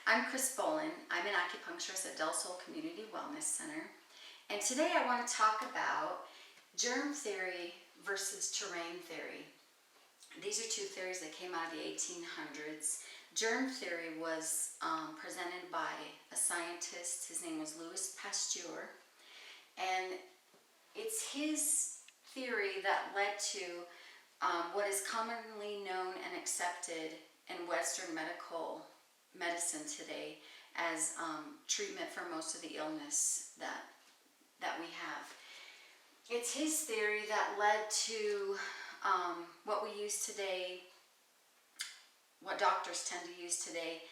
I'm Chris Bolin. I'm an acupuncturist at Del Sol Community Wellness Center. And today I want to talk about germ theory versus terrain theory. These are two theories that came out of the 1800s. Germ theory was presented by a scientist. His name was Louis Pasteur. And it's his theory that led to what is commonly known and accepted in Western medicine today as treatment for most of the illness that we have. It's his theory that led to what we use today, what doctors tend to use today: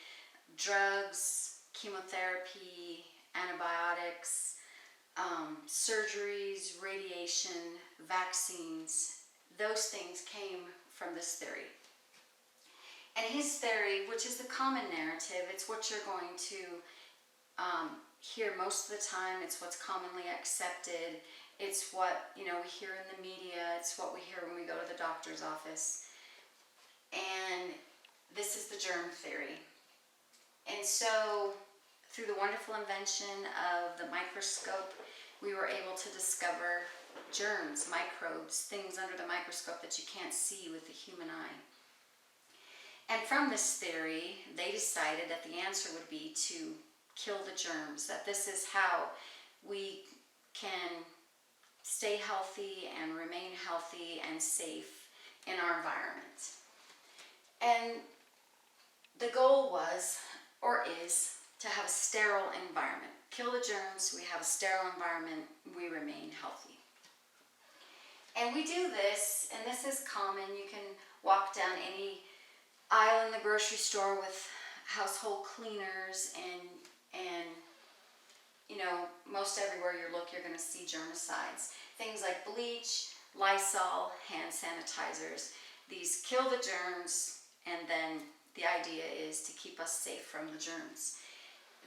drugs, chemotherapy, antibiotics, surgeries, radiation, vaccines. Those things came from this theory. And his theory, which is the common narrative, it's what you're going to hear most of the time. It's what's commonly accepted. It's what we hear in the media. It's what we hear when we go to the doctor's office. And this is the germ theory. And so, through the wonderful invention of the microscope, we were able to discover germs, microbes, things under the microscope that you can't see with the human eye. And from this theory, they decided that the answer would be to kill the germs, that this is how we can stay healthy and remain healthy and safe in our environment. And the goal was, or is, to have a sterile environment. Kill the germs, we have a sterile environment, we remain healthy. And we do this, and this is common. You can walk down any aisle in the grocery store with household cleaners, and most everywhere you look, you're going to see germicides. Things like bleach, Lysol, hand sanitizers. These kill the germs, and then the idea is to keep us safe from the germs.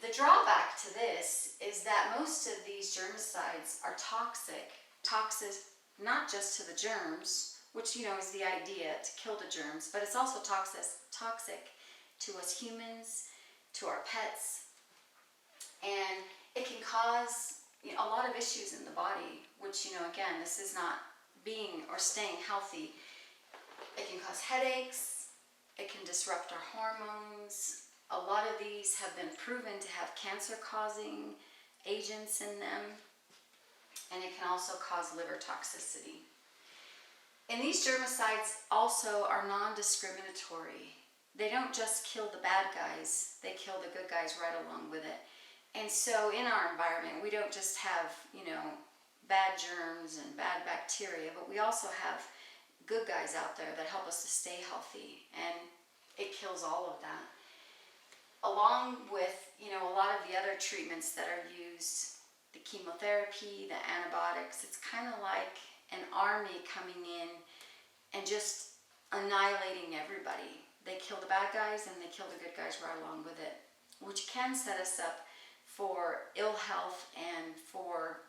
The drawback to this is that most of these germicides are toxic not just to the germs, which is the idea, to kill the germs, but it's also toxic to us humans, to our pets, and it can cause a lot of issues in the body, which again, this is not being or staying healthy. It can cause headaches, it can disrupt our hormones. A lot of these have been proven to have cancer-causing agents in them, and it can also cause liver toxicity. And these germicides also are non-discriminatory. They don't just kill the bad guys, they kill the good guys right along with it. And so in our environment, we don't just have, bad germs and bad bacteria, but we also have good guys out there that help us to stay healthy, and it kills all of that. Along with, a lot of the other treatments that are used, the chemotherapy, the antibiotics, it's kind of like an army coming in and just annihilating everybody. They kill the bad guys and they kill the good guys right along with it, which can set us up for ill health and for,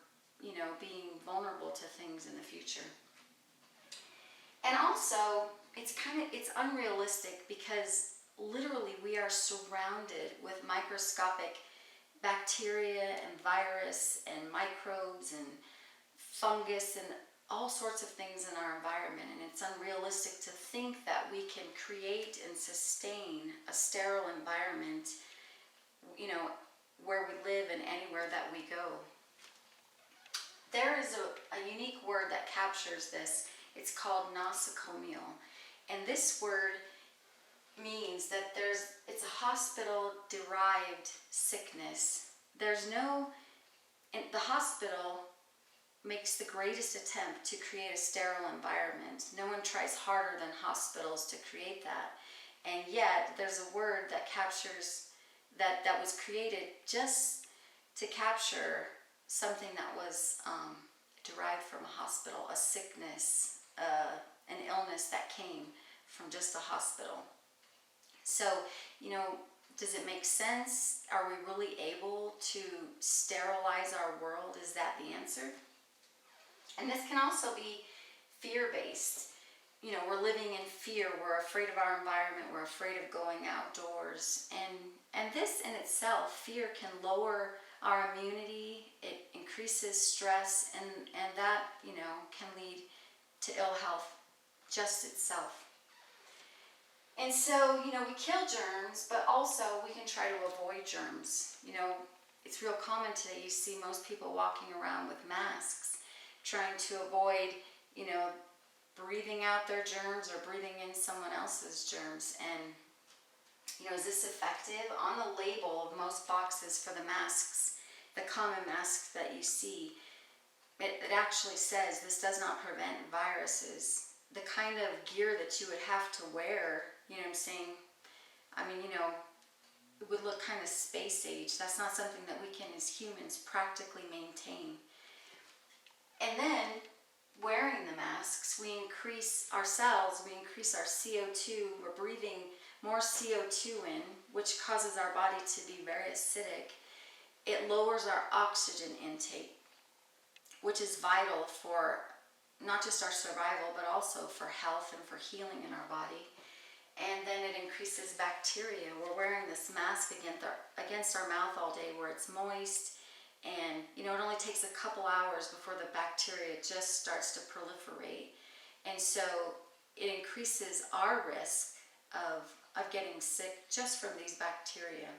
being vulnerable to things in the future. And also, it's unrealistic because literally we are surrounded with microscopic bacteria and virus and microbes and fungus and all sorts of things in our environment, and it's unrealistic to think that we can create and sustain a sterile environment, where we live and anywhere that we go. There is a unique word that captures this. It's called nosocomial, and this word means that it's a hospital-derived sickness. The hospital makes the greatest attempt to create a sterile environment. No one tries harder than hospitals to create that. And yet, there's a word that captures that was created just to capture something that was derived from a hospital, a sickness, an illness that came from just a hospital. So, does it make sense? Are we really able to sterilize our world? Is that the answer? And this can also be fear-based. we're living in fear. We're afraid of our environment. We're afraid of going outdoors. And this in itself, fear can lower our immunity. It increases stress, and that, can lead to ill health just itself. And so, we kill germs, but also we can try to avoid germs. It's real common today. You see most people walking around with masks, trying to avoid, breathing out their germs or breathing in someone else's germs. And, is this effective? On the label of most boxes for the masks, the common masks that you see, it actually says this does not prevent viruses. The kind of gear that you would have to wear, what I'm saying? It would look kind of space age. That's not something that we can, as humans, practically maintain. And then, wearing the masks, we increase our CO2. We're breathing more CO2 in, which causes our body to be very acidic. It lowers our oxygen intake, which is vital for not just our survival, but also for health and for healing in our body. And then it increases bacteria. We're wearing this mask against our mouth all day where it's moist, and it only takes a couple hours before the bacteria just starts to proliferate. And so it increases our risk of getting sick just from these bacteria.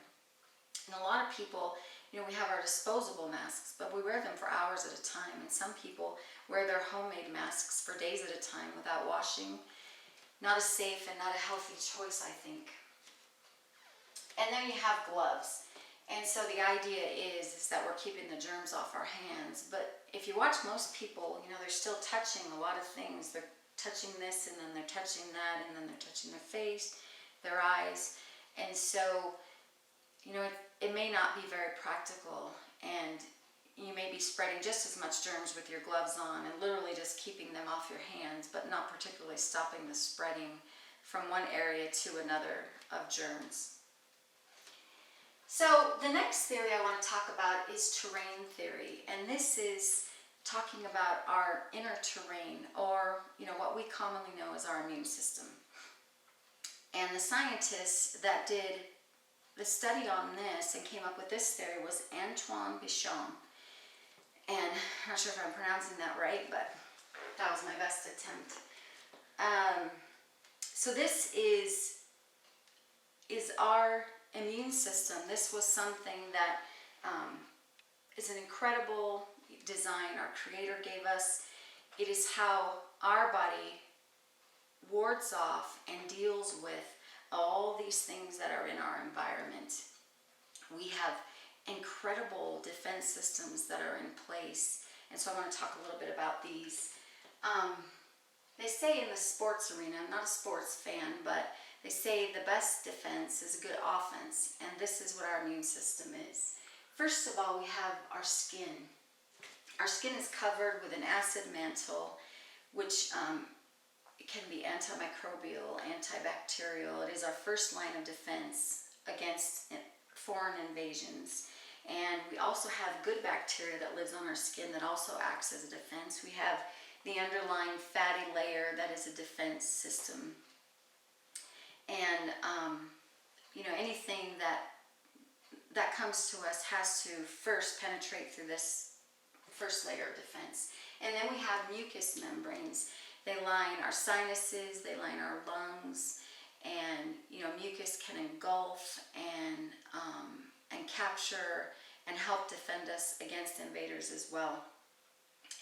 And a lot of people, we have our disposable masks, but we wear them for hours at a time. And some people wear their homemade masks for days at a time without washing. Not a safe and not a healthy choice, I think. And then you have gloves. And so the idea is that we're keeping the germs off our hands. But if you watch most people, they're still touching a lot of things. They're touching this, and then they're touching that, and then they're touching their face, their eyes. And so, it may not be very practical, and you may be spreading just as much germs with your gloves on and literally just keeping them off your hands, but not particularly stopping the spreading from one area to another of germs. So the next theory I want to talk about is terrain theory, and this is talking about our inner terrain, or what we commonly know as our immune system. And the scientists that did the study on this and came up with this theory was Antoine Bichon. And I'm not sure if I'm pronouncing that right, but that was my best attempt. So this is our immune system. This was something that is an incredible design our Creator gave us. It is how our body wards off and deals with all these things that are in our environment. We have incredible defense systems that are in place, and so I want to talk a little bit about these. They say in the sports arena, I'm not a sports fan, but they say the best defense is a good offense, and this is what our immune system is. First of all, we have our skin. Our skin is covered with an acid mantle, which it can be antimicrobial, antibacterial. It is our first line of defense against foreign invasions. And we also have good bacteria that lives on our skin that also acts as a defense. We have the underlying fatty layer that is a defense system. And, anything that comes to us has to first penetrate through this first layer of defense. And then we have mucous membranes. They line our sinuses, they line our lungs, and mucus can engulf and capture and help defend us against invaders as well.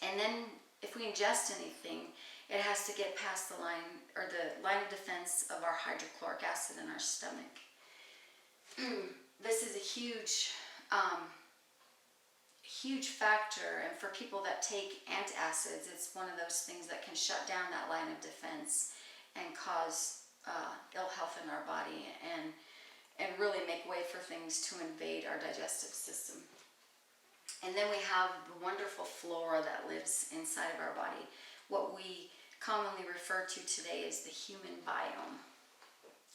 And then if we ingest anything, it has to get past the line of defense of our hydrochloric acid in our stomach. This is a huge factor, and for people that take antacids, it's one of those things that can shut down that line of defense and cause ill health in our body and really make way for things to invade our digestive system. And then we have the wonderful flora that lives inside of our body, what we commonly refer to today as the human biome.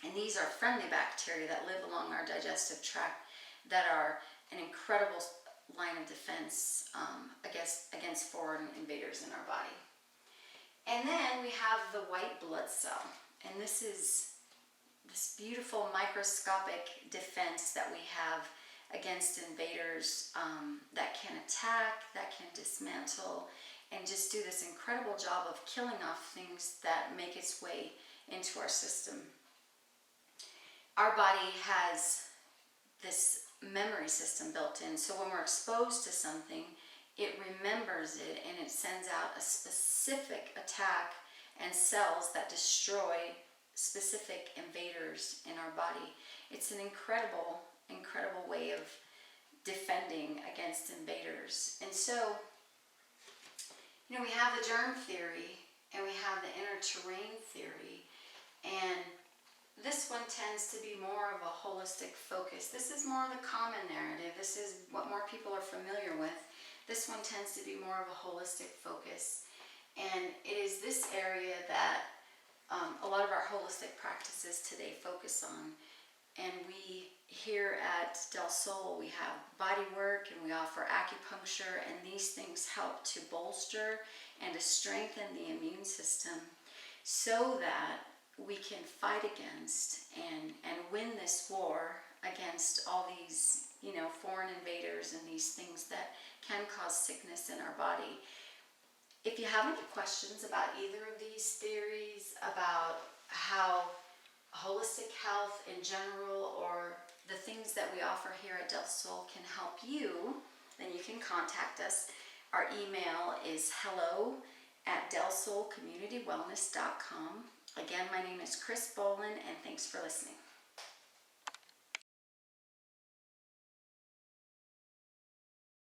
And these are friendly bacteria that live along our digestive tract that are an incredible line of defense against foreign invaders in our body. And then we have the white blood cell. And this is this beautiful microscopic defense that we have against invaders that can attack, that can dismantle, and just do this incredible job of killing off things that make its way into our system. Our body has this memory system built in, so when we're exposed to something, it remembers it and it sends out a specific attack and cells that destroy specific invaders in our body. It's an incredible, incredible way of defending against invaders. And so, you know, we have the germ theory and we have the inner terrain theory, and this one tends to be more of a holistic focus. This is more of the common narrative. This is what more people are familiar with. This one tends to be more of a holistic focus. And it is this area that a lot of our holistic practices today focus on. And we here at Del Sol, we have body work and we offer acupuncture, and these things help to bolster and to strengthen the immune system so that we can fight against and win this war against all these, you know, foreign invaders and these things that can cause sickness in our body. If you have any questions about either of these theories, about how holistic health in general or the things that we offer here at Del Sol can help you, then you can contact us. Our email is hello@delsolcommunitywellness.com. Again, my name is Chris Bolin, and thanks for listening.